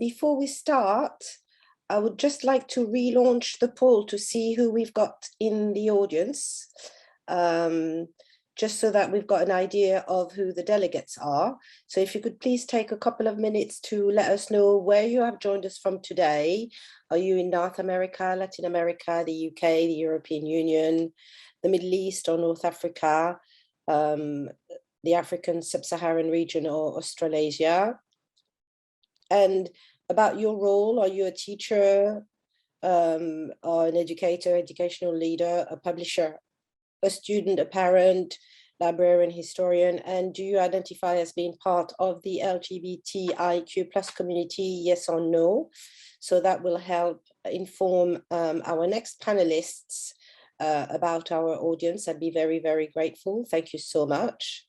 before we start, I would just like to relaunch the poll to see who we've got in the audience, just so that we've got an idea of who the delegates are. So if you could please take a couple of minutes to let us know where you have joined us from today. Are you in North America, Latin America, the UK, the European Union, the Middle East or North Africa, the African sub-Saharan region or Australasia? And about your role, are you a teacher, or an educator, educational leader, a publisher, a student, a parent, librarian, historian, and do you identify as being part of the LGBTIQ plus community, yes or no? So that will help inform our next panelists about our audience. I'd be very, very grateful. Thank you so much.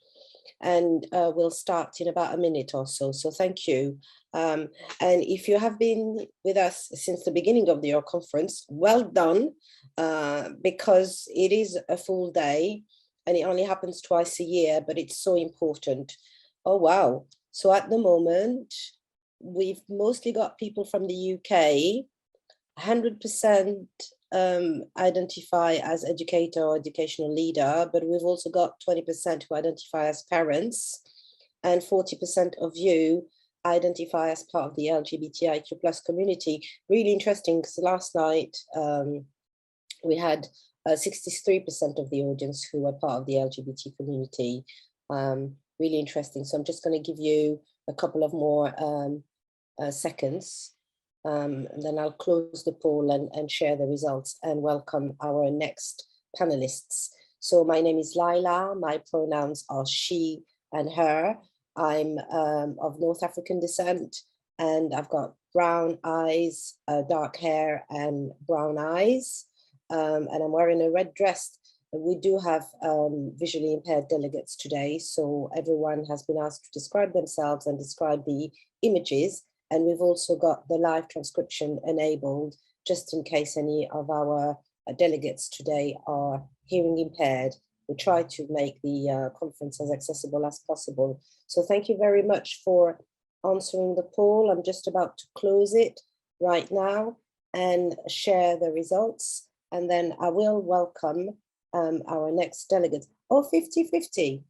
And we'll start in about a minute or so. So thank you. And if you have been with us since the beginning of your conference, well done, because it is a full day and it only happens twice a year, but it's so important. Oh, wow. So at the moment, we've mostly got people from the UK, 100% identify as educator or educational leader, but we've also got 20% who identify as parents, and 40% of you identify as part of the LGBTIQ plus community. Really interesting, because last night we had 63% of the audience who were part of the LGBT community. Really interesting. So I'm just going to give you a couple of more seconds. And then I'll close the poll and share the results and welcome our next panelists. So my name is Laila, my pronouns are she and her. I'm of North African descent, and I've got brown eyes, dark hair and brown eyes, and I'm wearing a red dress. We do have visually impaired delegates today, so everyone has been asked to describe themselves and describe the images. And we've also got the live transcription enabled, just in case any of our delegates today are hearing impaired. We try to make the conference as accessible as possible. So thank you very much for answering the poll. I'm just about to close it right now and share the results. And then I will welcome our next delegates. Oh, 50-50.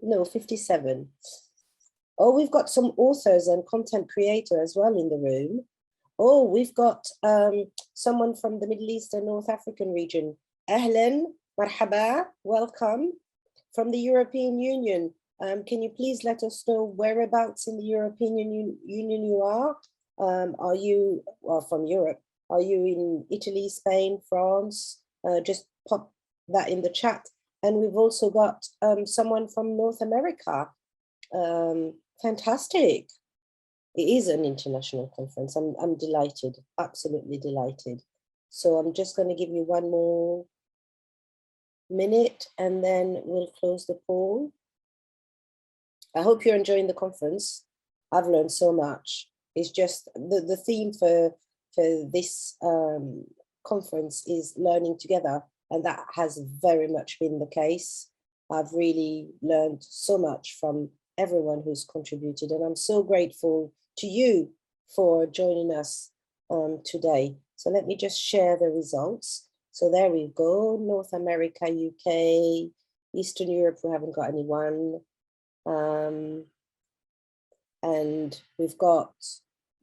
No, 57. Oh, we've got some authors and content creators as well in the room. Oh, we've got someone from the Middle East and North African region. Ahlan, marhaba, welcome. From the European Union, can you please let us know whereabouts in the European Union you are? Are you, well, from Europe, are you in Italy, Spain, France? Just pop that in the chat. And we've also got someone from North America. Fantastic. It is an international conference. I'm delighted, absolutely delighted. So I'm just going to give you one more minute and then we'll close the poll. I hope you're enjoying the conference. I've learned so much. It's just the theme for this conference is learning together, and that has very much been the case. I've really learned so much from everyone who's contributed, and I'm so grateful to you for joining us today. So let me just share the results. So there we go, North America, UK, Eastern Europe, we haven't got anyone. And we've got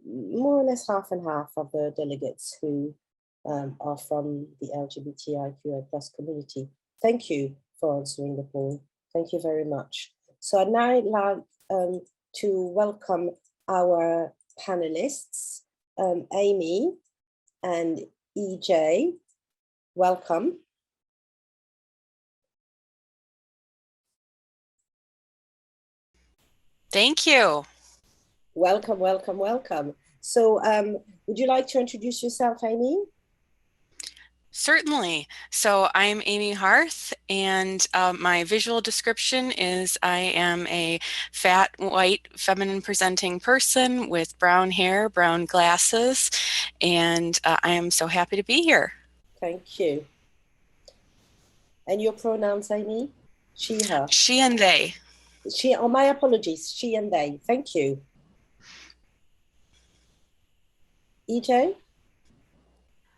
more or less half and half of the delegates who are from the LGBTIQA plus community. Thank you for answering the poll. Thank you very much. So I'd now like to welcome our panelists, Amy and EJ. Welcome. Thank you. Welcome, welcome, welcome. So would you like to introduce yourself, Amy? Certainly. So I'm Amy Harth, and my visual description is I am a fat, white, feminine presenting person with brown hair, brown glasses, and I am so happy to be here. Thank you. And your pronouns, Amy? She, her? She and they. She, oh, my apologies, she and they. Thank you. EJ?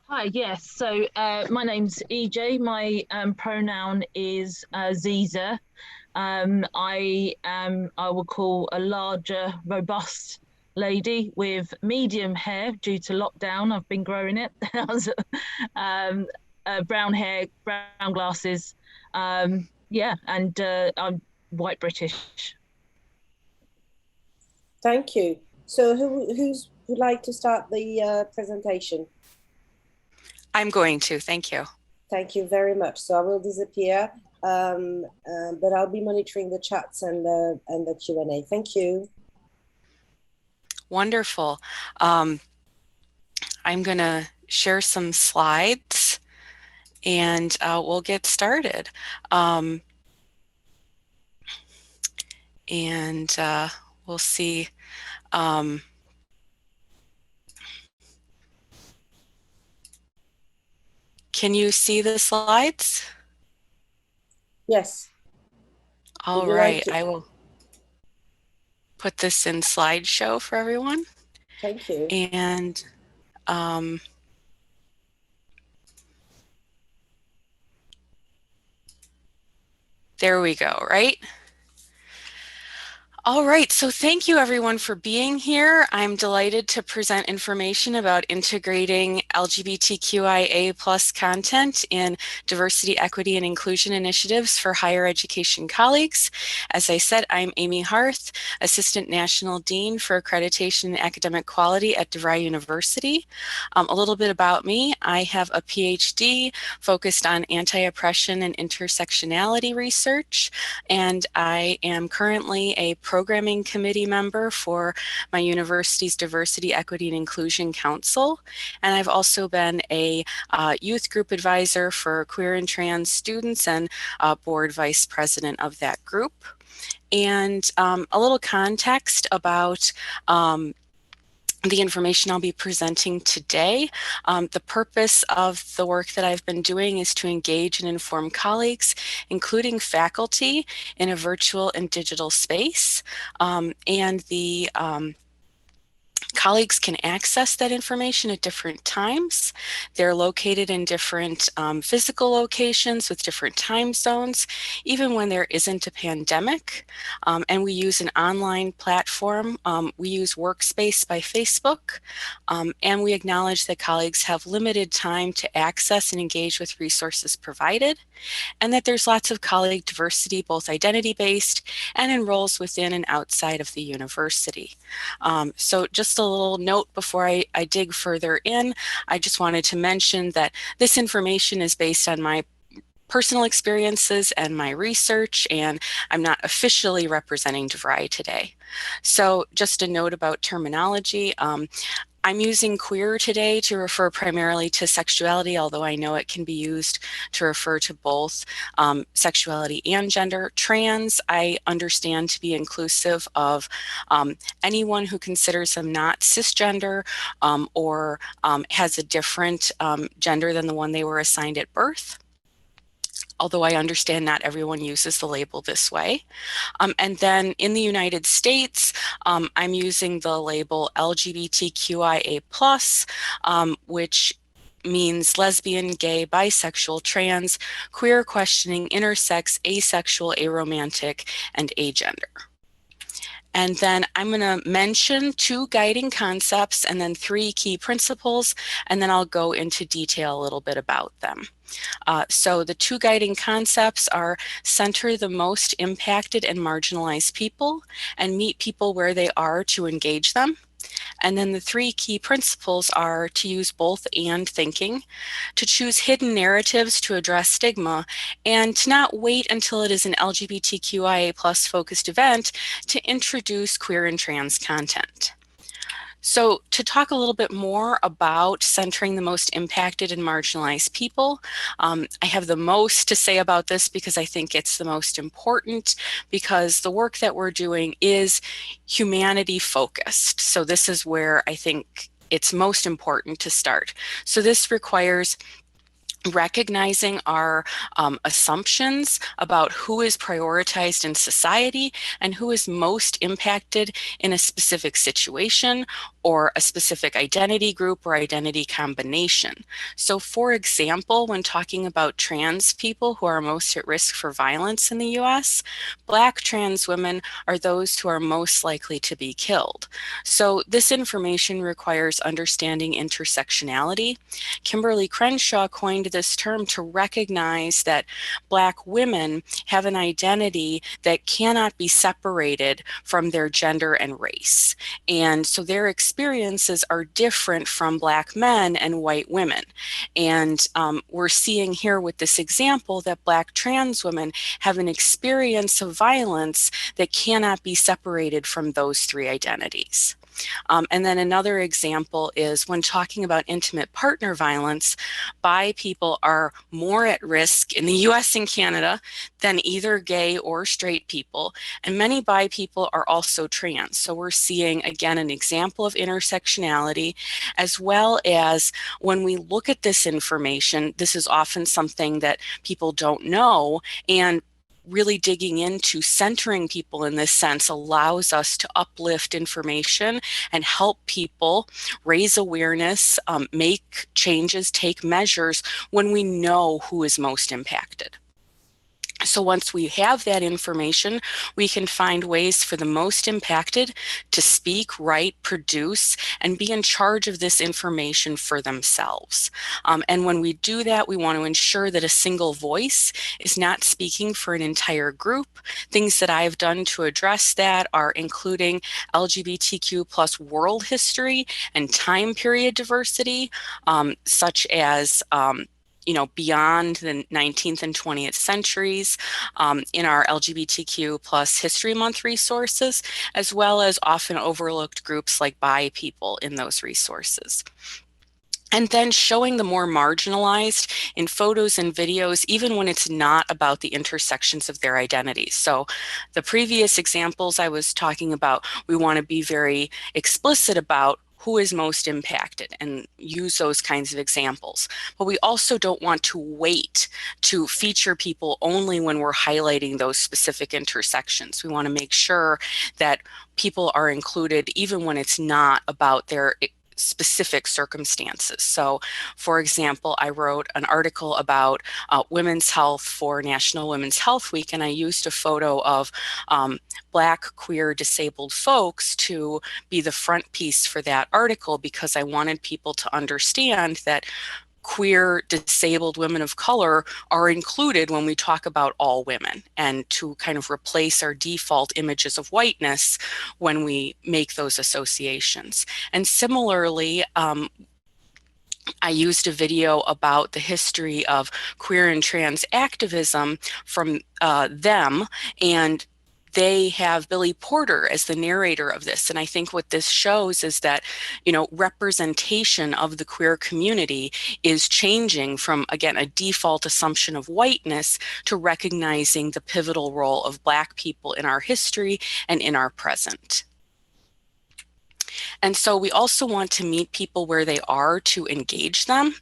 Hi, yes. So my name's EJ. My pronoun is Ziza. I would call a larger, robust lady with medium hair due to lockdown. I've been growing it. um, Brown hair, brown glasses. Yeah, and I'm white British. Thank you. So who's would like to start the presentation? I'm going to, thank you. Thank you very much. So I will disappear, but I'll be monitoring the chats and the Q&A. Thank you. Wonderful. I'm going to share some slides and we'll get started. And we'll see. Can you see the slides? Yes. All right, I will put this in slideshow for everyone. Thank you. And there we go, right? All right, so thank you everyone for being here. I'm delighted to present information about integrating LGBTQIA plus content in diversity, equity, and inclusion initiatives for higher education colleagues. As I said, I'm Amy Harth, Assistant National Dean for Accreditation and Academic Quality at DeVry University. A little bit about me, I have a PhD focused on anti-oppression and intersectionality research, and I am currently a programming committee member for my university's Diversity, Equity, and Inclusion Council. And I've also been a youth group advisor for queer and trans students and board vice president of that group. And a little context about the information I'll be presenting today. The purpose of the work that I've been doing is to engage and inform colleagues, including faculty, in a virtual and digital space. And the colleagues can access that information at different times. They're located in different physical locations with different time zones, even when there isn't a pandemic. And we use an online platform. We use Workspace by Facebook, and we acknowledge that colleagues have limited time to access and engage with resources provided, and that there's lots of colleague diversity, both identity-based and in roles within and outside of the university. So just a little note before I dig further in, I just wanted to mention that this information is based on my personal experiences and my research, and I'm not officially representing DeVry today. So just a note about terminology. I'm using queer today to refer primarily to sexuality, although I know it can be used to refer to both sexuality and gender. Trans, I understand to be inclusive of anyone who considers them not cisgender or has a different gender than the one they were assigned at birth, although I understand not everyone uses the label this way. And then in the United States, I'm using the label LGBTQIA+, which means lesbian, gay, bisexual, trans, queer, questioning, intersex, asexual, aromantic, and agender. And then I'm going to mention 2 guiding concepts and then 3 key principles, and then I'll go into detail a little bit about them. So the 2 guiding concepts are center the most impacted and marginalized people and meet people where they are to engage them. And then the 3 key principles are to use both and thinking, to choose hidden narratives to address stigma, and to not wait until it is an LGBTQIA+ focused event to introduce queer and trans content. So to talk a little bit more about centering the most impacted and marginalized people, I have the most to say about this because I think it's the most important, because the work that we're doing is humanity focused. So this is where I think it's most important to start. So this requires recognizing our assumptions about who is prioritized in society and who is most impacted in a specific situation or a specific identity group or identity combination. So for example, when talking about trans people who are most at risk for violence in the US, Black trans women are those who are most likely to be killed. So this information requires understanding intersectionality. Kimberly Crenshaw coined this term to recognize that Black women have an identity that cannot be separated from their gender and race. And so their experiences are different from Black men and white women. And we're seeing here with this example that Black trans women have an experience of violence that cannot be separated from those three identities. And then another example is when talking about intimate partner violence, bi people are more at risk in the US and Canada than either gay or straight people. And many bi people are also trans. So we're seeing, again, an example of intersectionality, as well as when we look at this information, this is often something that people don't know. And really digging into centering people in this sense allows us to uplift information and help people raise awareness, make changes, take measures when we know who is most impacted. So once we have that information, we can find ways for the most impacted to speak, write, produce, and be in charge of this information for themselves. And when we do that, we want to ensure that a single voice is not speaking for an entire group. Things that I've done to address that are including LGBTQ plus world history and time period diversity, such as beyond the 19th and 20th centuries in our LGBTQ plus History Month resources, as well as often overlooked groups like bi people in those resources. And then showing the more marginalized in photos and videos, even when it's not about the intersections of their identities. So the previous examples I was talking about, we want to be very explicit about who is most impacted and use those kinds of examples. But we also don't want to wait to feature people only when we're highlighting those specific intersections. We want to make sure that people are included even when it's not about their specific circumstances. So, for example, I wrote an article about women's health for National Women's Health Week, and I used a photo of Black, queer, disabled folks to be the front piece for that article because I wanted people to understand that queer, disabled women of color are included when we talk about all women, and to kind of replace our default images of whiteness when we make those associations. And similarly, I used a video about the history of queer and trans activism from them, and they have Billy Porter as the narrator of this. And I think what this shows is that, representation of the queer community is changing from, again, a default assumption of whiteness to recognizing the pivotal role of Black people in our history and in our present. And so we also want to meet people where they are to engage them.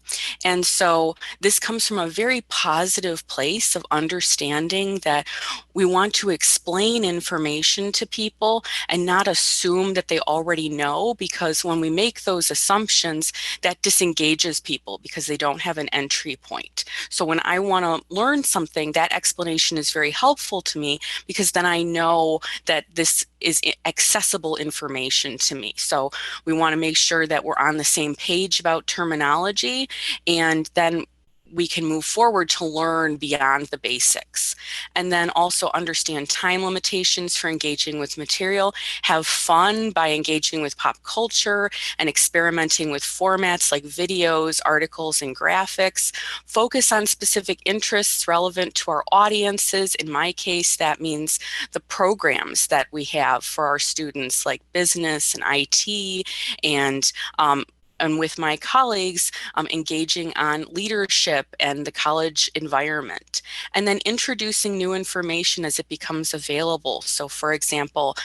And so this comes from a very positive place of understanding that we want to explain information to people and not assume that they already know, because when we make those assumptions, that disengages people because they don't have an entry point. So when I want to learn something, that explanation is very helpful to me because then I know that this is accessible information to me. So we want to make sure that we're on the same page about terminology, and then we can move forward to learn beyond the basics. And then also understand time limitations for engaging with material, have fun by engaging with pop culture and experimenting with formats like videos, articles, and graphics. Focus on specific interests relevant to our audiences. In my case, that means the programs that we have for our students like business and IT and and with my colleagues, engaging on leadership and the college environment, and then introducing new information as it becomes available. So for example,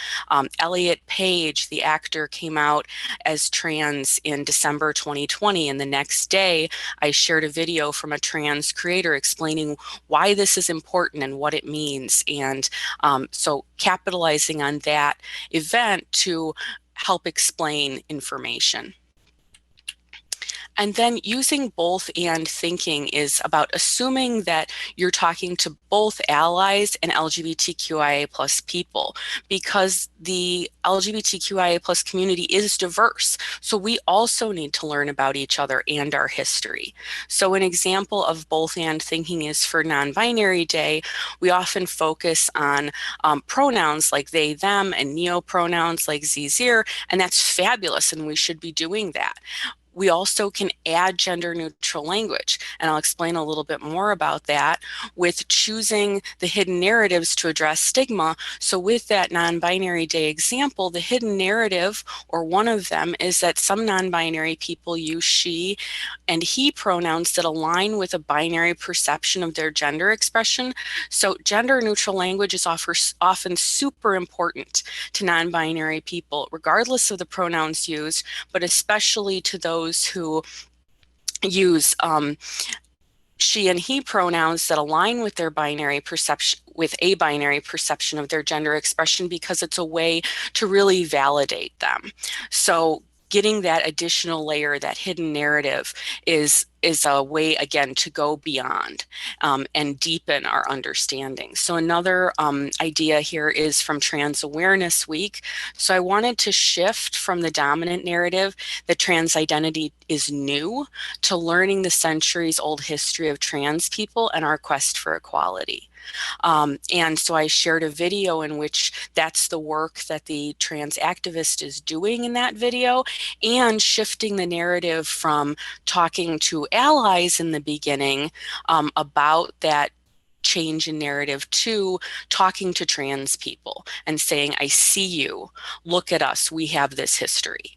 Elliot Page, the actor, came out as trans in December 2020, and the next day I shared a video from a trans creator explaining why this is important and what it means. And so capitalizing on that event to help explain information. And then using both and thinking is about assuming that you're talking to both allies and LGBTQIA plus people, because the LGBTQIA plus community is diverse. So we also need to learn about each other and our history. So an example of both and thinking is for non-binary day, we often focus on pronouns like they, them, and neo-pronouns like ze, and that's fabulous, and we should be doing that. We also can add gender neutral language, and I'll explain a little bit more about that with choosing the hidden narratives to address stigma. So with that non-binary day example, the hidden narrative, or one of them, is that some non-binary people use she and he pronouns that align with a binary perception of their gender expression. So gender neutral language is often super important to non-binary people, regardless of the pronouns used, but especially to those who use she and he pronouns that align with their binary perception, with a binary perception of their gender expression, because it's a way to really validate them. So getting that additional layer, that hidden narrative, is a way, again, to go beyond and deepen our understanding. So another idea here is from Trans Awareness Week. So I wanted to shift from the dominant narrative that trans identity is new to learning the centuries-old history of trans people and our quest for equality. And so I shared a video in which that's the work that the trans activist is doing in that video, and shifting the narrative from talking to allies in the beginning about that change in narrative to talking to trans people and saying, I see you, look at us, we have this history.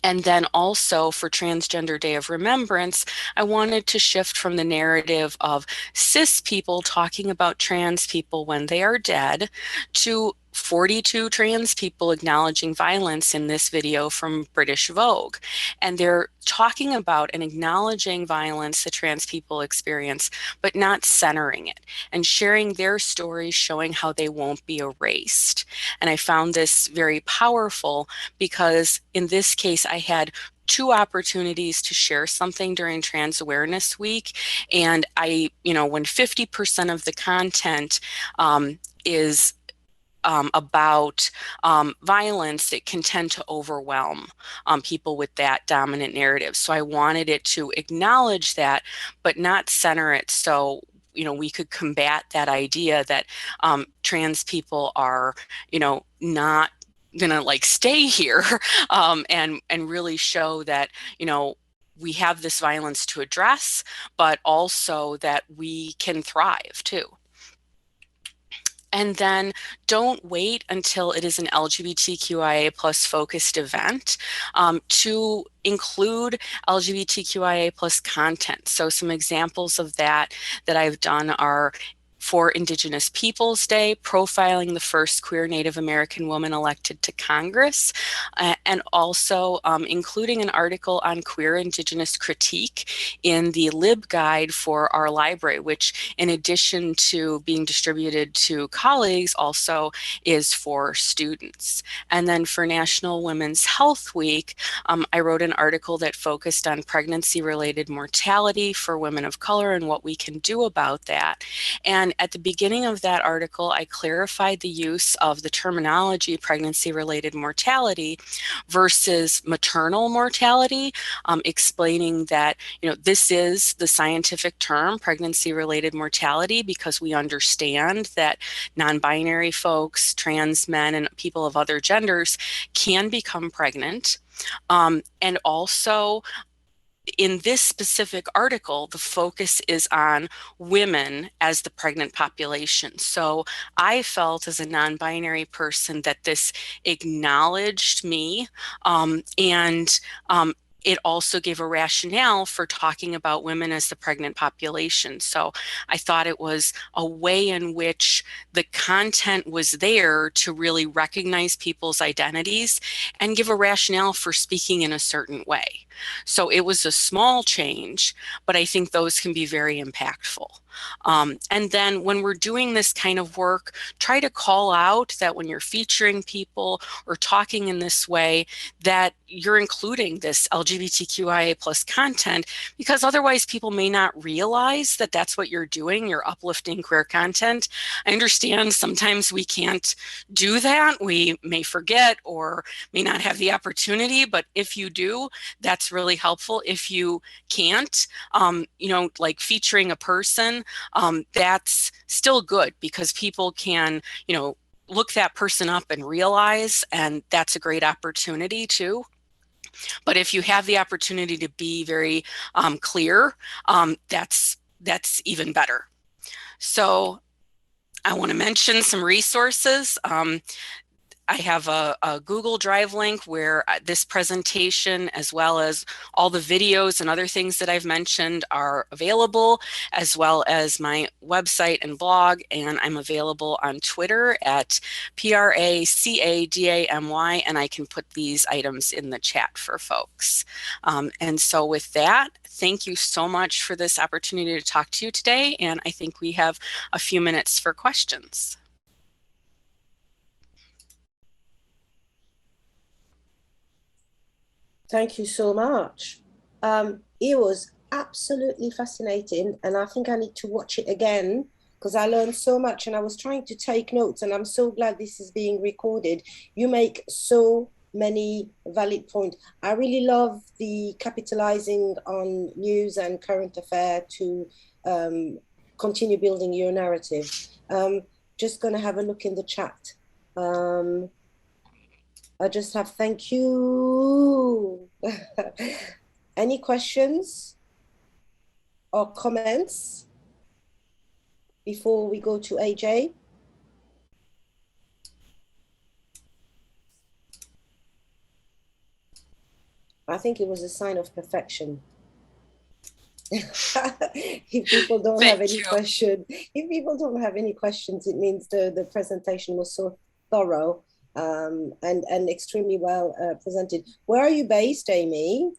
And then also for Transgender Day of Remembrance, I wanted to shift from the narrative of cis people talking about trans people when they are dead to 42 trans people acknowledging violence in this video from British Vogue. And they're talking about and acknowledging violence that trans people experience, but not centering it, and sharing their stories, showing how they won't be erased. And I found this very powerful because in this case, I had 2 opportunities to share something during Trans Awareness Week. And when 50% of the content is about violence, it can tend to overwhelm people with that dominant narrative. So I wanted it to acknowledge that, but not center it. So we could combat that idea that trans people are, not gonna stay here, and really show that, we have this violence to address, but also that we can thrive too. And then don't wait until it is an LGBTQIA plus focused event to include LGBTQIA plus content. So some examples of that I've done are for Indigenous Peoples Day, profiling the first queer Native American woman elected to Congress, and also including an article on queer Indigenous critique in the LibGuide for our library, which in addition to being distributed to colleagues also is for students. And then for National Women's Health Week, I wrote an article that focused on pregnancy-related mortality for women of color and what we can do about that. And at the beginning of that article, I clarified the use of the terminology pregnancy-related mortality versus maternal mortality, explaining that, this is the scientific term, pregnancy-related mortality, because we understand that non-binary folks, trans men, and people of other genders can become pregnant. And also, in this specific article, the focus is on women as the pregnant population. So I felt as a non-binary person that this acknowledged me, and it also gave a rationale for talking about women as the pregnant population. So I thought it was a way in which the content was there to really recognize people's identities and give a rationale for speaking in a certain way. So it was a small change, but I think those can be very impactful. And then when we're doing this kind of work, try to call out that when you're featuring people or talking in this way, that you're including this LGBTQIA plus content, because otherwise people may not realize that that's what you're doing. You're uplifting queer content. I understand sometimes we can't do that. We may forget or may not have the opportunity, but if you do, that's really helpful. If you can't, like featuring a person, that's still good because people can, look that person up and realize, and that's a great opportunity too. But if you have the opportunity to be very clear, that's even better. So I want to mention some resources. I have a Google Drive link where this presentation, as well as all the videos and other things that I've mentioned, are available, as well as my website and blog. And I'm available on Twitter at PRACADAMY, and I can put these items in the chat for folks. And so with that, thank you so much for this opportunity to talk to you today. And I think we have a few minutes for questions. Thank you so much. It was absolutely fascinating, and I think I need to watch it again because I learned so much, and I was trying to take notes, and I'm so glad this is being recorded. You make so many valid points. I really love the capitalizing on news and current affair to continue building your narrative. Just going to have a look in the chat. I just have thank you. Any questions or comments before we go to AJ? I think it was a sign of perfection. If people don't have any questions, it means the presentation was so thorough. And extremely well presented. Where are you based, Amy?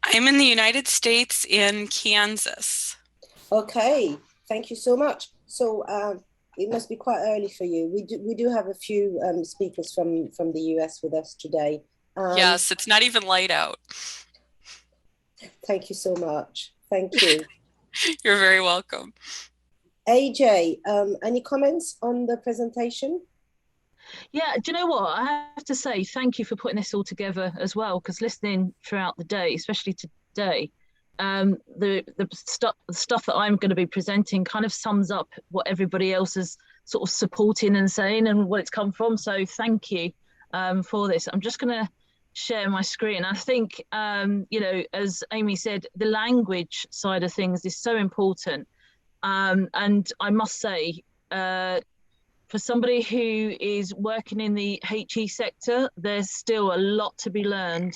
I'm in the United States, in Kansas. Okay, thank you so much. So it must be quite early for you. We do have a few speakers from the US with us today. Yes, it's not even light out. Thank you so much. Thank you. You're very welcome. AJ, any comments on the presentation? Yeah, do you know what? I have to say thank you for putting this all together as well, because listening throughout the day, especially today, the stuff that I'm going to be presenting kind of sums up what everybody else is sort of supporting and saying and where it's come from. So thank you for this. I'm just going to share my screen. I think, as Amy said, the language side of things is so important. And I must say, for somebody who is working in the HE sector, there's still a lot to be learned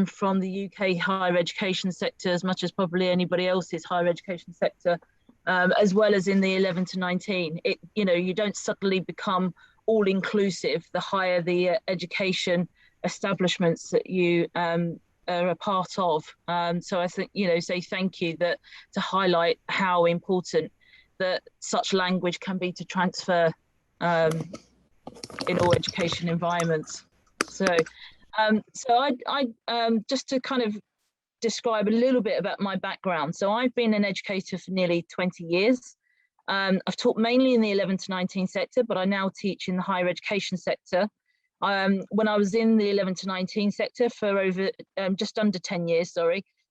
from the UK higher education sector, as much as probably anybody else's higher education sector, as well as in the 11 to 19. You don't suddenly become all inclusive the higher the education establishments that you are a part of. So I think, say thank you to highlight how important that such language can be to transfer in all education environments. So I just to kind of describe a little bit about my background. So I've been an educator for nearly 20 years. I've taught mainly in the 11 to 19 sector, but I now teach in the higher education sector. When I was in the 11 to 19 sector for over just under 10 years,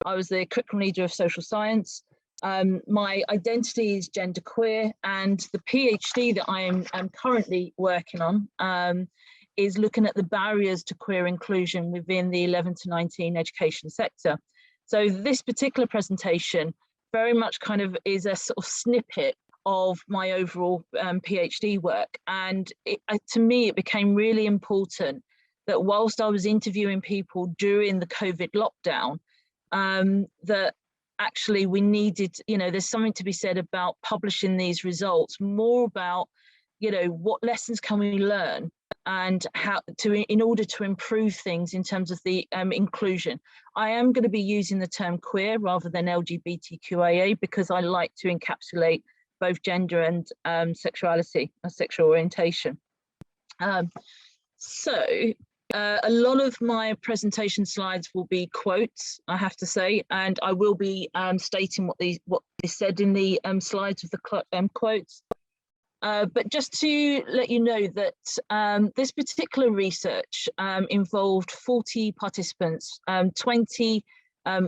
I was the curriculum leader of social science. My identity is genderqueer, and the PhD that I am currently working on is looking at the barriers to queer inclusion within the 11 to 19 education sector. So this particular presentation very much kind of is a sort of snippet of my overall PhD work. And to me, it became really important that whilst I was interviewing people during the COVID lockdown, that actually we needed, there's something to be said about publishing these results, more about, what lessons can we learn and how to, in order to improve things in terms of the inclusion. I am going to be using the term queer rather than LGBTQIA because I like to encapsulate both gender and sexuality and sexual orientation. So a lot of my presentation slides will be quotes, I have to say, and I will be stating what is said in the slides of the quotes. But just to let you know that this particular research involved 40 participants, 20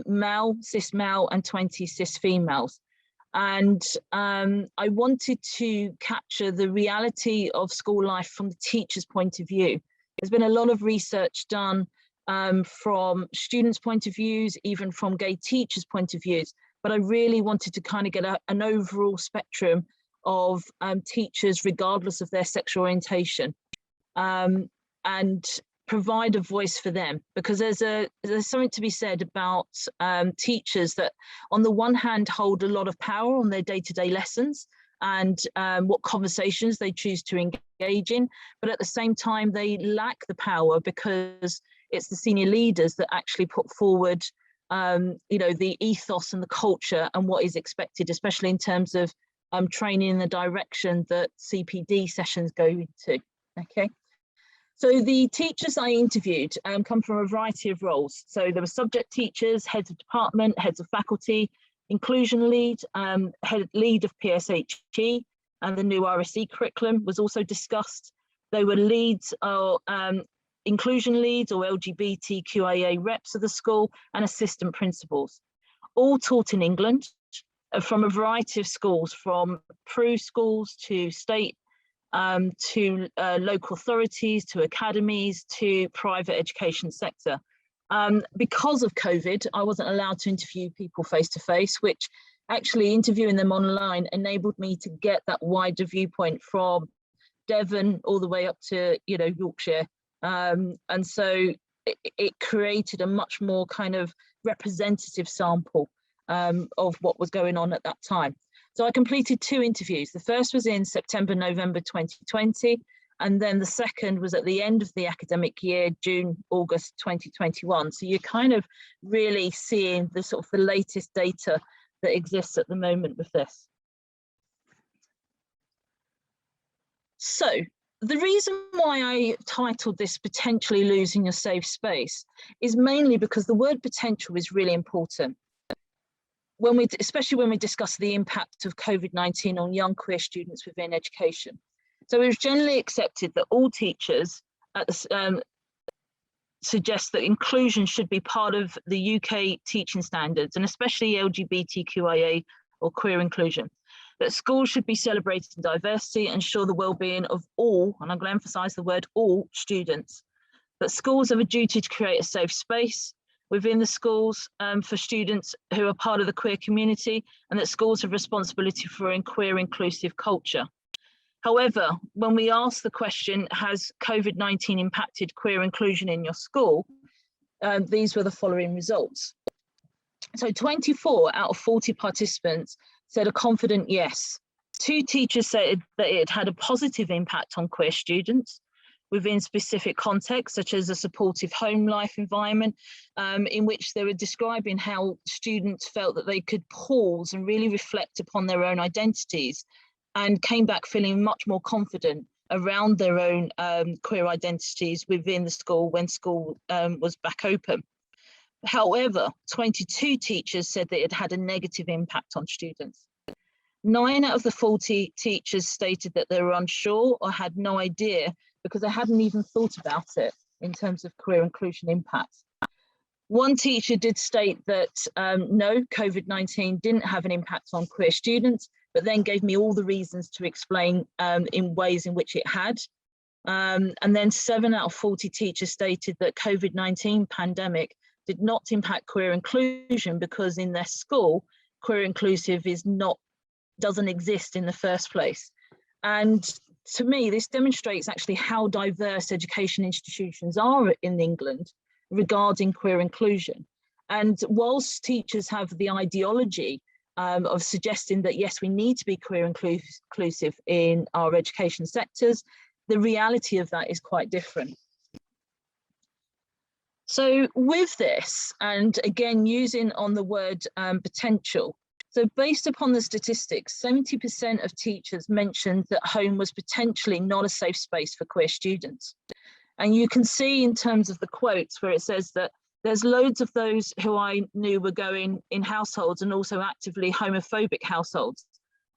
male, cis male, and 20 cis females. And I wanted to capture the reality of school life from the teacher's point of view. There's been a lot of research done from students' point of views, even from gay teachers' point of views, but I really wanted to kind of get an overall spectrum of teachers regardless of their sexual orientation, and provide a voice for them, because there's something to be said about teachers that on the one hand hold a lot of power on their day-to-day lessons and what conversations they choose to engage in, but at the same time they lack the power because it's the senior leaders that actually put forward the ethos and the culture and what is expected, especially in terms of training in the direction that CPD sessions go into. Okay, so the teachers I interviewed come from a variety of roles. So there were subject teachers, heads of department, heads of faculty, inclusion lead, lead of PSHE, and the new RSE curriculum was also discussed. They were leads or inclusion leads or LGBTQIA reps of the school, and assistant principals, all taught in England, from a variety of schools, from PRU schools to state, to local authorities, to academies, to private education sector. Because of COVID, I wasn't allowed to interview people face to face, which actually interviewing them online enabled me to get that wider viewpoint from Devon all the way up to, Yorkshire. And so it created a much more kind of representative sample of what was going on at that time. So I completed 2 interviews. The first was in September, November 2020, and then the second was at the end of the academic year, June, August 2021. So you're kind of really seeing the sort of the latest data that exists at the moment with this. So the reason why I titled this Potentially Losing Your Safe Space is mainly because the word potential is really important. Especially when we discuss the impact of COVID-19 on young queer students within education. So it was generally accepted that all teachers suggest that inclusion should be part of the UK teaching standards, and especially LGBTQIA or queer inclusion. That schools should be celebrating diversity and ensure the well-being of all, and I'm going to emphasise the word all, students. That schools have a duty to create a safe space within the schools for students who are part of the queer community, and that schools have responsibility for a queer inclusive culture. However, when we ask the question, has COVID-19 impacted queer inclusion in your school? These were the following results. So 24 out of 40 participants said a confident yes. 2 teachers said that it had a positive impact on queer students within specific contexts, such as a supportive home life environment, in which they were describing how students felt that they could pause and really reflect upon their own identities, and came back feeling much more confident around their own queer identities within the school when school was back open. However, 22 teachers said that it had a negative impact on students. 9 out of the 40 teachers stated that they were unsure or had no idea because they hadn't even thought about it in terms of queer inclusion impacts. 1 teacher did state that no, COVID-19 didn't have an impact on queer students, but then gave me all the reasons to explain in ways in which it had. And then 7 out of 40 teachers stated that COVID-19 pandemic did not impact queer inclusion because in their school, queer inclusive doesn't exist in the first place. And to me, this demonstrates actually how diverse education institutions are in England regarding queer inclusion. And whilst teachers have the ideology of suggesting that, yes, we need to be queer inclusive in our education sectors, the reality of that is quite different. So with this, and again, using on the word potential, so based upon the statistics, 70% of teachers mentioned that home was potentially not a safe space for queer students. And you can see in terms of the quotes where it says that there's loads of those who I knew were going in households and also actively homophobic households.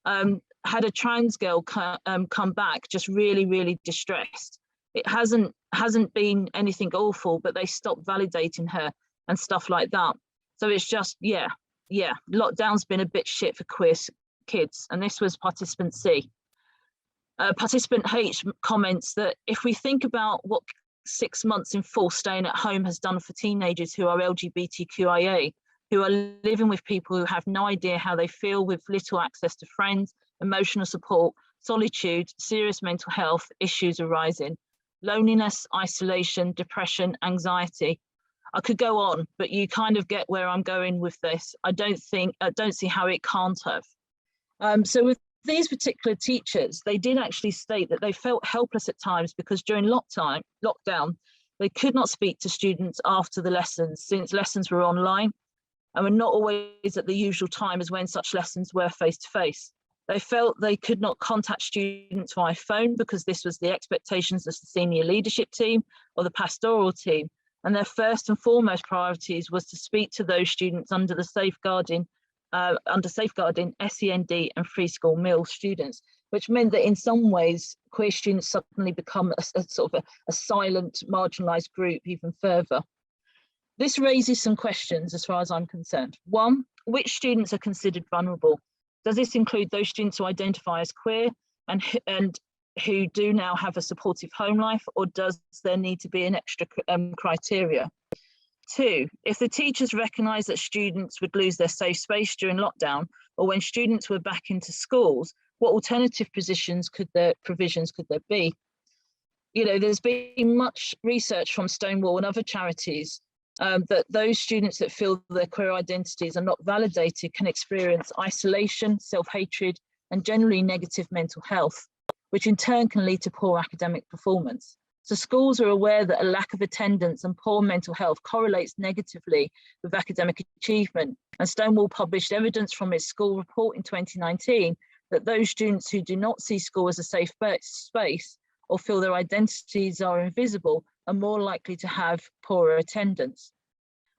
Had a trans girl come back just really, really distressed. It hasn't been anything awful, but they stopped validating her and stuff like that. So it's just, yeah, lockdown's been a bit shit for queer kids. And this was participant C. Participant H comments that if we think about what 6 months in full staying at home has done for teenagers who are LGBTQIA, who are living with people who have no idea how they feel, with little access to friends, emotional support, solitude, serious mental health issues arising, loneliness, isolation, depression, anxiety. I could go on, but you kind of get where I'm going with this. I don't see how it can't have. So with these particular teachers, they did actually state that they felt helpless at times because during lockdown, they could not speak to students after the lessons since lessons were online and were not always at the usual time as when such lessons were face-to-face. They felt they could not contact students via phone because this was the expectations of the senior leadership team or the pastoral team. And their first and foremost priorities was to speak to those students under safeguarding SEND and free school meal students, which meant that in some ways queer students suddenly become a sort of a silent, marginalised group even further. This raises some questions as far as I'm concerned. One, which students are considered vulnerable? Does this include those students who identify as queer and who do now have a supportive home life, or does there need to be an extra criteria? Two, if the teachers recognise that students would lose their safe space during lockdown, or when students were back into schools, what alternative provisions could there be? You know, there's been much research from Stonewall and other charities that those students that feel their queer identities are not validated can experience isolation, self-hatred, and generally negative mental health, which in turn can lead to poor academic performance. So schools are aware that a lack of attendance and poor mental health correlates negatively with academic achievement. And Stonewall published evidence from its school report in 2019 that those students who do not see school as a safe space or feel their identities are invisible are more likely to have poorer attendance.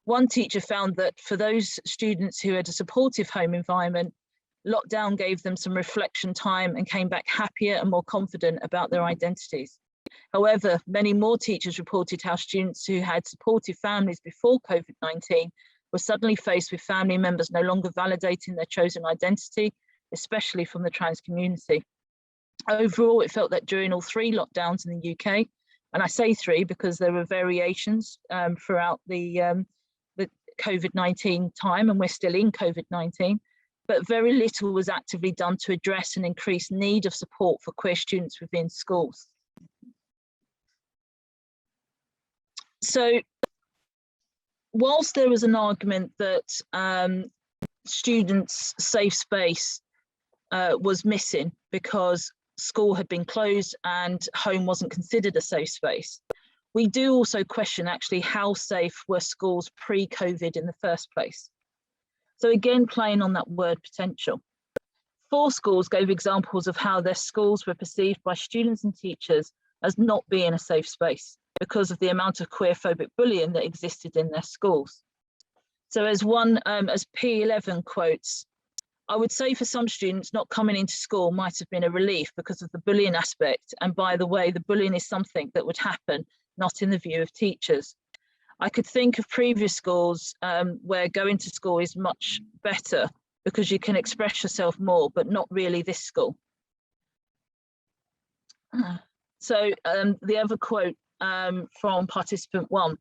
One teacher found that for those students who had a supportive home environment, lockdown gave them some reflection time and came back happier and more confident about their identities. However, many more teachers reported how students who had supportive families before COVID-19 were suddenly faced with family members no longer validating their chosen identity, especially from the trans community. Overall, it felt that during all 3 lockdowns in the UK, and I say 3 because there were variations throughout the COVID-19 time, and we're still in COVID-19, but very little was actively done to address an increased need of support for queer students within schools. So whilst there was an argument that students' safe space was missing because school had been closed and home wasn't considered a safe space, we do also question actually how safe were schools pre-COVID in the first place. So again, playing on that word potential. 4 schools gave examples of how their schools were perceived by students and teachers as not being a safe space because of the amount of queer-phobic bullying that existed in their schools. So as P11 quotes, I would say for some students, not coming into school might have been a relief because of the bullying aspect. And by the way, the bullying is something that would happen, not in the view of teachers. I could think of previous schools where going to school is much better because you can express yourself more, but not really this school. So the other quote from participant 1,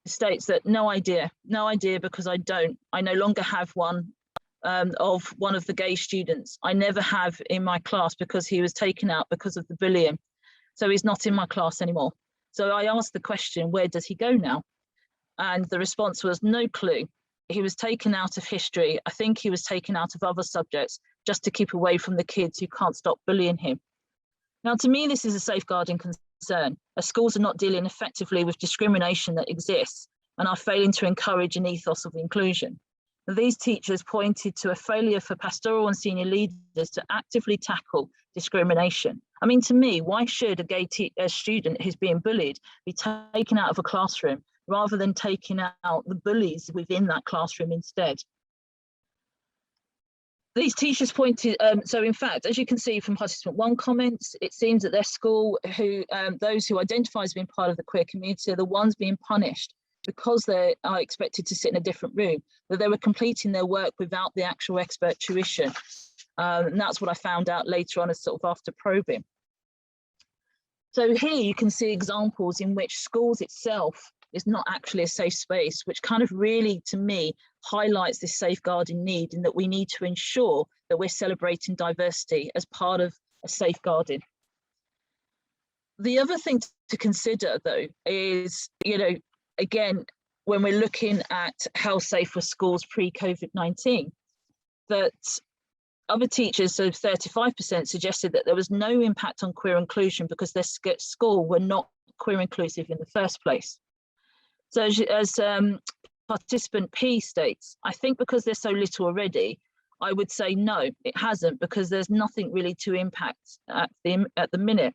states that no idea because I no longer have one of one of the gay students. I never have in my class because he was taken out because of the bullying. So he's not in my class anymore. So I asked the question, where does he go now? And the response was no clue. He was taken out of history. I think he was taken out of other subjects just to keep away from the kids who can't stop bullying him. Now, to me, this is a safeguarding concern, as schools are not dealing effectively with discrimination that exists and are failing to encourage an ethos of inclusion. These teachers pointed to a failure for pastoral and senior leaders to actively tackle discrimination. I mean, to me, why should a gay student who's being bullied be taken out of a classroom rather than taking out the bullies within that classroom instead? These teachers pointed, so in fact, as you can see from participant one comments, it seems that their school, those who identify as being part of the queer community are the ones being punished because they are expected to sit in a different room, that they were completing their work without the actual expert tuition. And that's what I found out later on as sort of after probing. So here you can see examples in which schools itself is not actually a safe space, which kind of really, to me, highlights this safeguarding need and that we need to ensure that we're celebrating diversity as part of a safeguarding. The other thing to consider, though, is, again, when we're looking at how safe were schools pre-COVID-19, that other teachers, so 35%, suggested that there was no impact on queer inclusion because their school were not queer inclusive in the first place. So as participant P states, I think because there's so little already, I would say no, it hasn't, because there's nothing really to impact at the minute.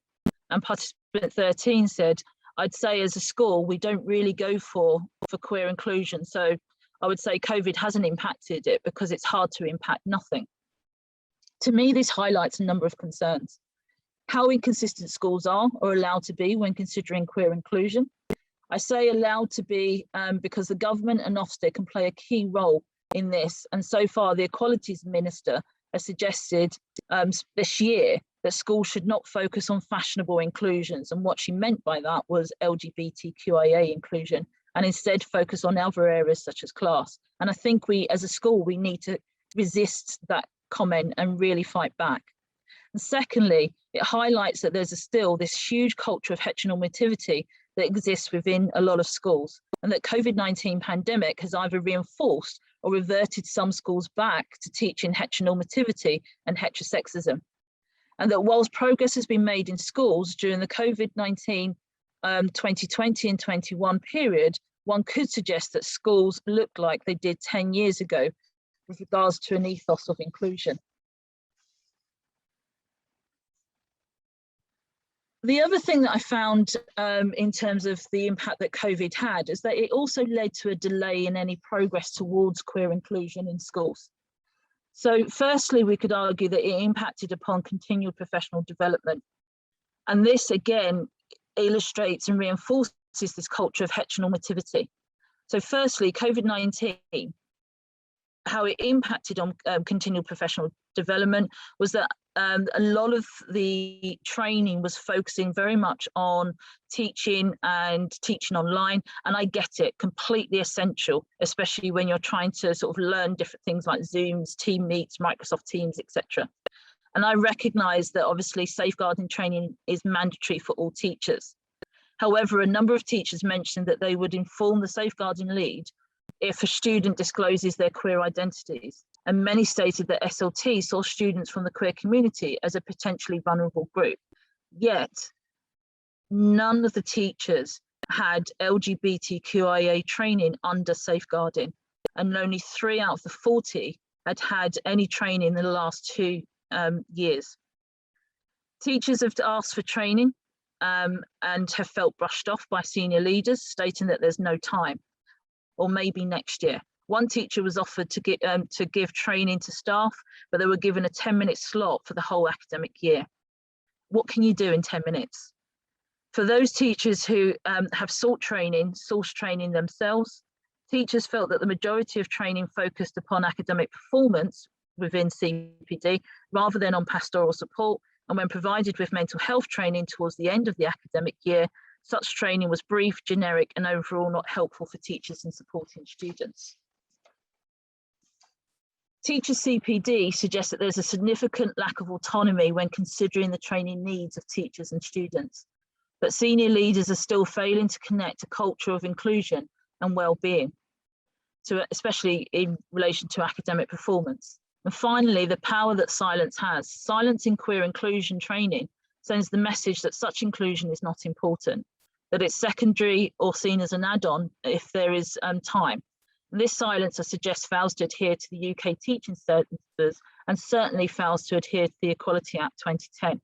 And participant 13 said, I'd say as a school, we don't really go for queer inclusion. So I would say COVID hasn't impacted it because it's hard to impact nothing. To me, this highlights a number of concerns. How inconsistent schools are or allowed to be when considering queer inclusion. I say allowed to be because the government and Ofsted can play a key role in this. And so far, the Equalities Minister has suggested this year that schools should not focus on fashionable inclusions. And what she meant by that was LGBTQIA inclusion, and instead focus on other areas such as class. And I think we, as a school, we need to resist that comment and really fight back. And secondly, it highlights that there's still this huge culture of heteronormativity that exists within a lot of schools, and that COVID-19 pandemic has either reinforced or reverted some schools back to teaching heteronormativity and heterosexism. And that whilst progress has been made in schools during the COVID-19 2020 and 21 period, one could suggest that schools look like they did 10 years ago with regards to an ethos of inclusion. The other thing that I found in terms of the impact that COVID had is that it also led to a delay in any progress towards queer inclusion in schools. So firstly, we could argue that it impacted upon continual professional development. And this again illustrates and reinforces this culture of heteronormativity. So firstly, COVID-19, how it impacted on continual professional development was that a lot of the training was focusing very much on teaching and teaching online. And I get it, completely essential, especially when you're trying to sort of learn different things like Zooms, Team Meets, Microsoft Teams, etc. And I recognize that obviously safeguarding training is mandatory for all teachers. However, a number of teachers mentioned that they would inform the safeguarding lead if a student discloses their queer identities. And many stated that SLT saw students from the queer community as a potentially vulnerable group. Yet, none of the teachers had LGBTQIA training under safeguarding, and only 3 out of the 40 had had any training in the last 2 years. Teachers have asked for training and have felt brushed off by senior leaders, stating that there's no time, or maybe next year. One teacher was offered to give training to staff, but they were given a 10-minute slot for the whole academic year. What can you do in 10 minutes? For those teachers who have sought training, sourced training themselves, teachers felt that the majority of training focused upon academic performance within CPD rather than on pastoral support. And when provided with mental health training towards the end of the academic year, Such training was brief, generic, and overall not helpful for teachers in supporting students. Teacher CPD suggests that there's a significant lack of autonomy when considering the training needs of teachers and students, but senior leaders are still failing to connect a culture of inclusion and well-being, especially in relation to academic performance. And finally, the power that silence has. Silence in queer inclusion training sends the message that such inclusion is not important, that it's secondary or seen as an add-on if there is time. And this silence, I suggest, fails to adhere to the UK teaching standards and certainly fails to adhere to the Equality Act 2010.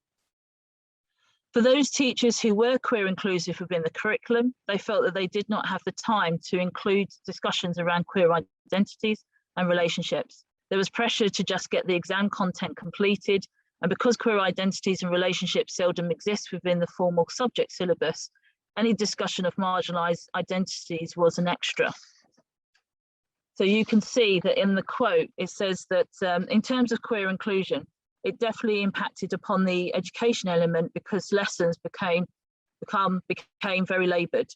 For those teachers who were queer inclusive within the curriculum, they felt that they did not have the time to include discussions around queer identities and relationships. There was pressure to just get the exam content completed, and because queer identities and relationships seldom exist within the formal subject syllabus, any discussion of marginalized identities was an extra. So you can see that in the quote, it says that in terms of queer inclusion, it definitely impacted upon the education element because lessons became very laboured,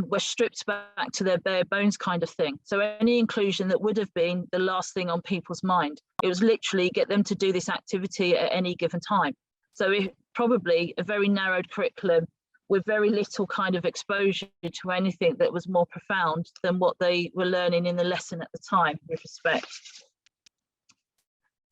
were stripped back to their bare bones kind of thing. So any inclusion that would have been the last thing on people's mind, it was literally get them to do this activity at any given time. So it probably a very narrowed curriculum with very little kind of exposure to anything that was more profound than what they were learning in the lesson at the time with respect.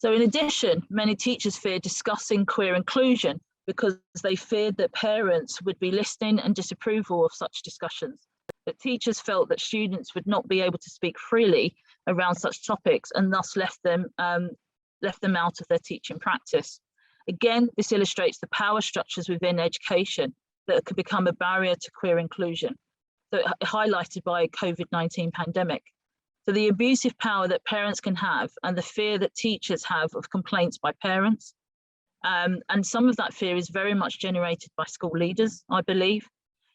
So in addition, many teachers feared discussing queer inclusion because they feared that parents would be listening and disapproval of such discussions. But teachers felt that students would not be able to speak freely around such topics and thus left them out of their teaching practice. Again, this illustrates the power structures within education that could become a barrier to queer inclusion, so highlighted by a COVID-19 pandemic. So the abusive power that parents can have and the fear that teachers have of complaints by parents. And some of that fear is very much generated by school leaders, I believe.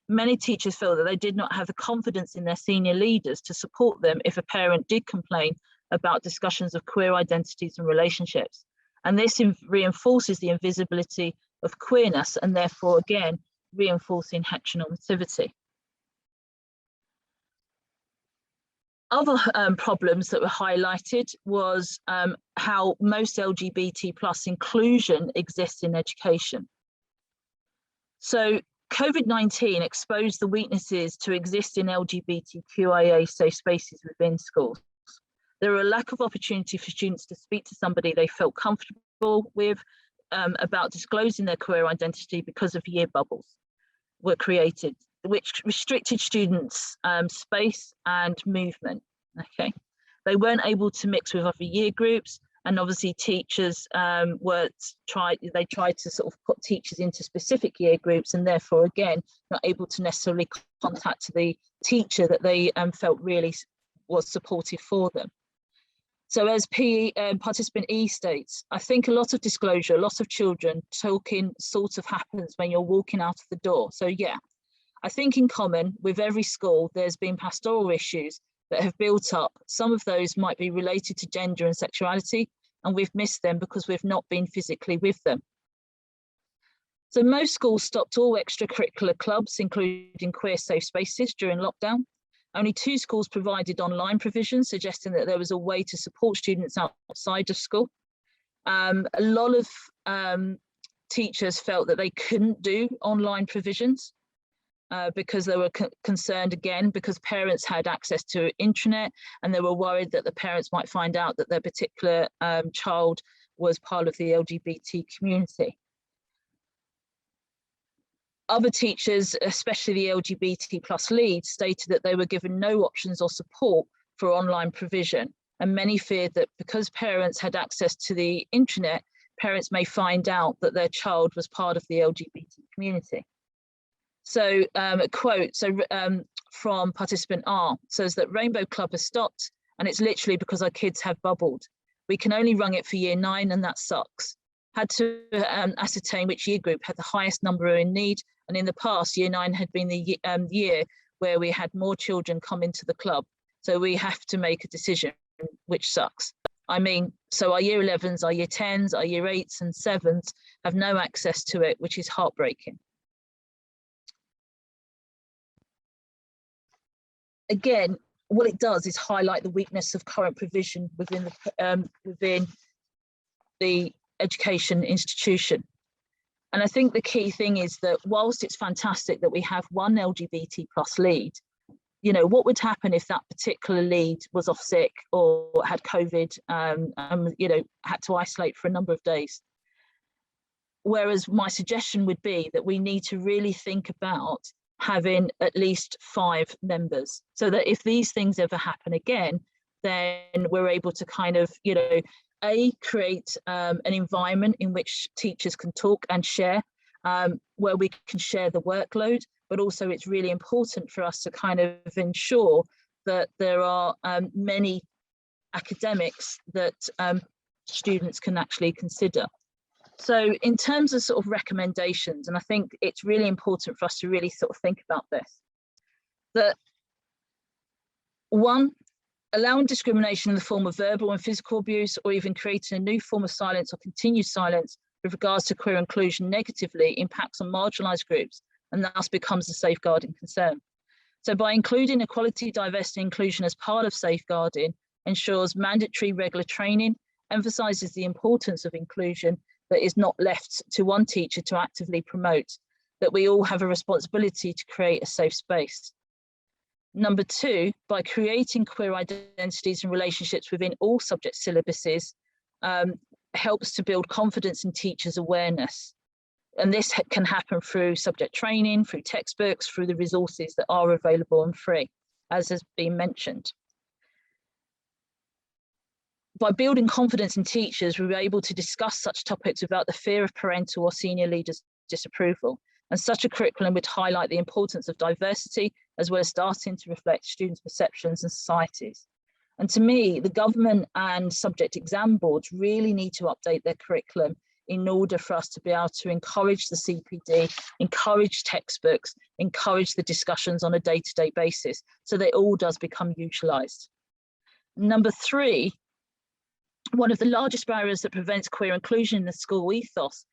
Many teachers feel that they did not have the confidence in their senior leaders to support them if a parent did complain about discussions of queer identities and relationships. And this reinforces the invisibility of queerness and therefore, again, reinforcing heteronormativity. Other problems that were highlighted was how most LGBT+ inclusion exists in education. So COVID-19 exposed the weaknesses to exist in LGBTQIA safe spaces within schools. There were a lack of opportunity for students to speak to somebody they felt comfortable with about disclosing their queer identity because of year bubbles were created, which restricted students' space and movement. Okay, they weren't able to mix with other year groups, and obviously teachers tried to sort of put teachers into specific year groups, and therefore again not able to necessarily contact the teacher that they felt really was supportive for them. So as participant E states, I think a lot of disclosure, a lot of children talking sort of happens when you're walking out of the door. So yeah, I think in common with every school, there's been pastoral issues that have built up. Some of those might be related to gender and sexuality, and we've missed them because we've not been physically with them. So most schools stopped all extracurricular clubs, including queer safe spaces during lockdown. Only 2 schools provided online provisions, suggesting that there was a way to support students outside of school. A lot of teachers felt that they couldn't do online provisions because they were concerned, again, because parents had access to intranet and they were worried that the parents might find out that their particular child was part of the LGBT community. Other teachers, especially the LGBT+ leads, stated that they were given no options or support for online provision. And many feared that because parents had access to the intranet, parents may find out that their child was part of the LGBT community. So a quote from participant R says that Rainbow Club has stopped and it's literally because our kids have bubbled. We can only run it for year 9 and that sucks. Had to ascertain which year group had the highest number in need. And in the past, year 9 had been the year where we had more children come into the club. So we have to make a decision, which sucks. I mean, so our year 11s, our year 10s, our year 8s and 7s have no access to it, which is heartbreaking. again, what it does is highlight the weakness of current provision within the education institution. And I think the key thing is that whilst it's fantastic that we have one LGBT plus lead, you know, what would happen if that particular lead was off sick or had COVID, you know, had to isolate for a number of days? Whereas my suggestion would be that we need to really think about having at least 5 members, so that if these things ever happen again, then we're able to kind of, you know, create an environment in which teachers can talk and share, where we can share the workload, but also it's really important for us to kind of ensure that there are many academics that students can actually consider. So in terms of sort of recommendations, and I think it's really important for us to really sort of think about this, that 1, allowing discrimination in the form of verbal and physical abuse, or even creating a new form of silence or continued silence with regards to queer inclusion negatively impacts on marginalised groups and thus becomes a safeguarding concern. So by including equality, diversity, and inclusion as part of safeguarding, ensures mandatory regular training, emphasises the importance of inclusion that is not left to one teacher to actively promote, that we all have a responsibility to create a safe space. Number 2, by creating queer identities and relationships within all subject syllabuses, helps to build confidence in teachers' awareness. And this can happen through subject training, through textbooks, through the resources that are available and free, as has been mentioned. By building confidence in teachers, we were able to discuss such topics without the fear of parental or senior leaders' disapproval. And such a curriculum would highlight the importance of diversity, as well as starting to reflect students' perceptions and societies. And to me, the government and subject exam boards really need to update their curriculum in order for us to be able to encourage the CPD, encourage textbooks, encourage the discussions on a day-to-day basis, so that it all does become utilised. Number 3, one of the largest barriers that prevents queer inclusion in the school ethos,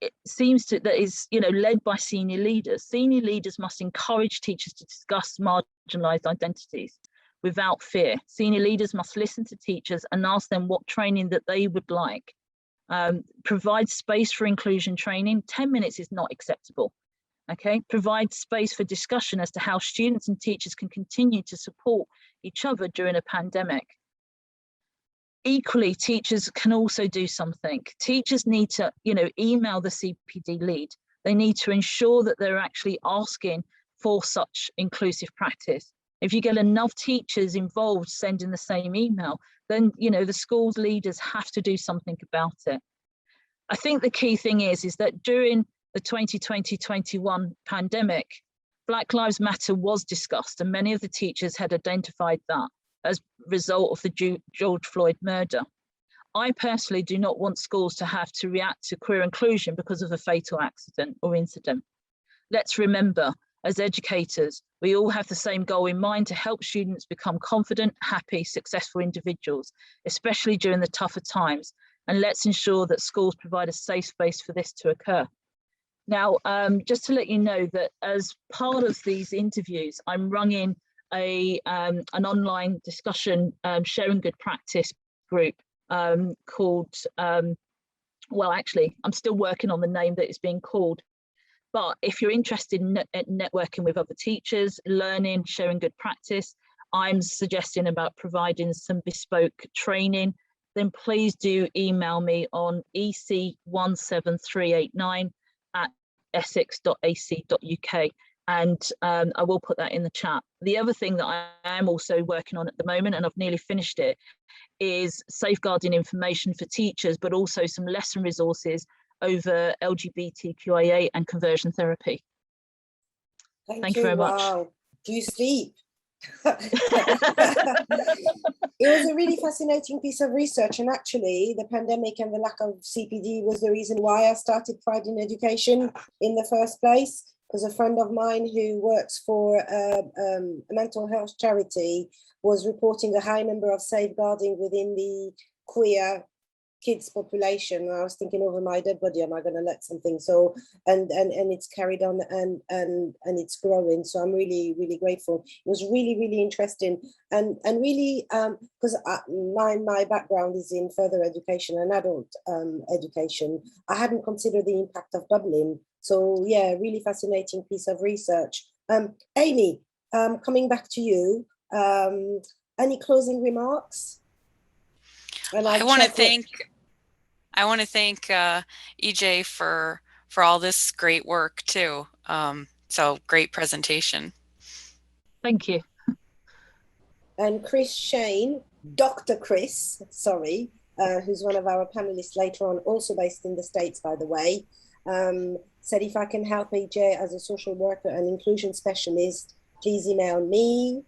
it seems to, that is, you know, led by senior leaders. Senior leaders must encourage teachers to discuss marginalised identities without fear. Senior leaders must listen to teachers and ask them what training that they would like. Provide space for inclusion training. 10 minutes is not acceptable. Okay, provide space for discussion as to how students and teachers can continue to support each other during a pandemic. Equally, teachers can also do something. Teachers need to, you know, email the CPD lead. They need to ensure that they're actually asking for such inclusive practice. If you get enough teachers involved sending the same email, then, you know, the school's leaders have to do something about it. I think the key thing is that during the 2020-21 pandemic, Black Lives Matter was discussed, and many of the teachers had identified that as a result of the George Floyd murder. I personally do not want schools to have to react to queer inclusion because of a fatal accident or incident. Let's remember, as educators, we all have the same goal in mind: to help students become confident, happy, successful individuals, especially during the tougher times. And let's ensure that schools provide a safe space for this to occur. Now, just to let you know that as part of these interviews, I'm running an online discussion sharing good practice group called, well, actually, I'm still working on the name that it's being called. But if you're interested in networking with other teachers, learning, sharing good practice, I'm suggesting about providing some bespoke training, then please do email me on ec17389@essex.ac.uk. And I will put that in the chat. The other thing that I am also working on at the moment, and I've nearly finished it, is safeguarding information for teachers, but also some lesson resources over LGBTQIA and conversion therapy. Thank you very much. Wow. Do you sleep? It was a really fascinating piece of research, and actually the pandemic and the lack of CPD was the reason why I started Pride in Education in the first place, because a friend of mine who works for a mental health charity was reporting a high number of safeguarding within the queer kids population. And I was thinking, over my dead body, am I going to let something? So and it's carried on, and it's growing. So I'm really, really grateful. It was really, really interesting, and really because my background is in further education and adult education. I hadn't considered the impact of Dublin. So yeah, really fascinating piece of research. Amy, coming back to you, any closing remarks? And I want to thank EJ for all this great work too. So great presentation. Thank you. And Chris Shane, Dr. Chris, sorry, who's one of our panelists later on, also based in the States, by the way, said, if I can help EJ as a social worker and inclusion specialist, please email me.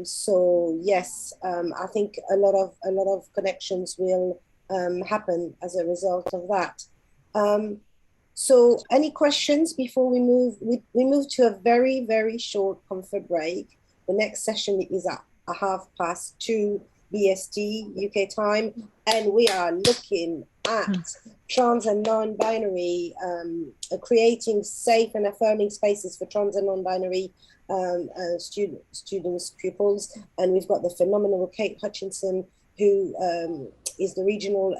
So yes, I think a lot of connections will happen as a result of that. So any questions before we move? We move to a very, very short comfort break. The next session is at 2:30 BST UK time, and we are looking at trans and non-binary, creating safe and affirming spaces for trans and non-binary students, pupils. And we've got the phenomenal Kate Hutchinson, who is the regional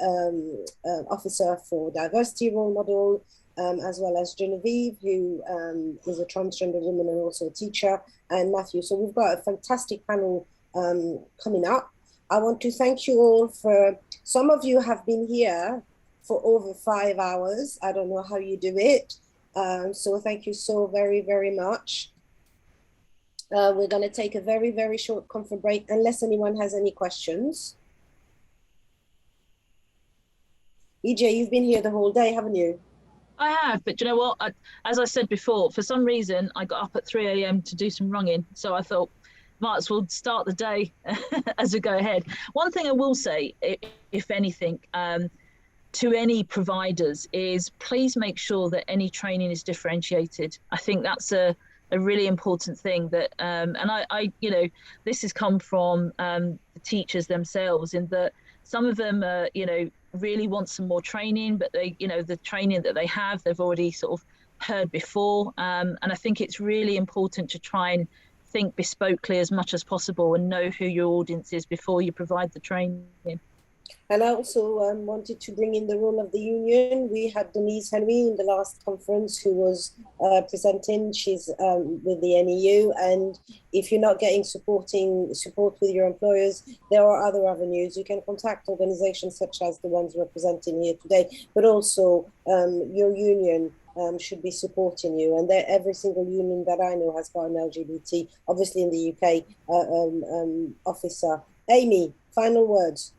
officer for diversity role model, as well as Genevieve, who is a transgender woman and also a teacher, and Matthew. So we've got a fantastic panel coming up. I want to thank you all for, some of you have been here for over 5 hours. I don't know how you do it. So thank you so very, very much. We're going to take a very, very short comfort break, unless anyone has any questions. EJ, you've been here the whole day, haven't you? I have, but you know what? As I said before, for some reason, I got up at 3 a.m. to do some runging. So I thought, might as well start the day as we go ahead. One thing I will say, if anything, to any providers is please make sure that any training is differentiated. I think that's a really important thing that, and I you know, this has come from the teachers themselves, in that some of them, you know, really want some more training, but they, you know, the training that they have, they've already sort of heard before. And I think it's really important to try and think bespokely as much as possible and know who your audience is before you provide the training. And I also wanted to bring in the role of the union. We had Denise Henry in the last conference who was presenting. She's with the NEU. And if you're not getting support with your employers, there are other avenues. You can contact organizations such as the ones we're presenting here today, but also your union should be supporting you. And every single union that I know has got an LGBT, obviously in the UK, officer. Amy, final words.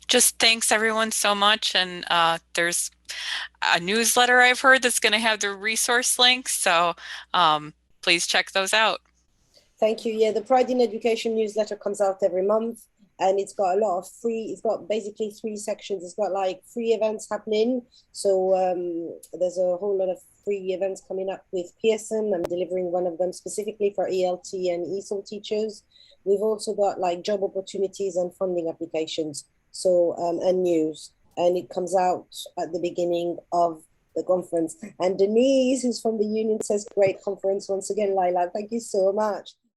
Just thanks everyone so much, and there's a newsletter I've heard that's going to have the resource links, so please check those out. Thank you. Yeah, the Pride in Education newsletter comes out every month, and it's got a lot of free, it's got basically 3 sections. It's got like free events happening. So there's a whole lot of free events coming up with Pearson. I'm delivering one of them specifically for ELT and ESOL teachers. We've also got like job opportunities and funding applications. So, and news, and it comes out at the beginning of the conference. And Denise, who's from the union, says great conference once again. Laila, thank you so much.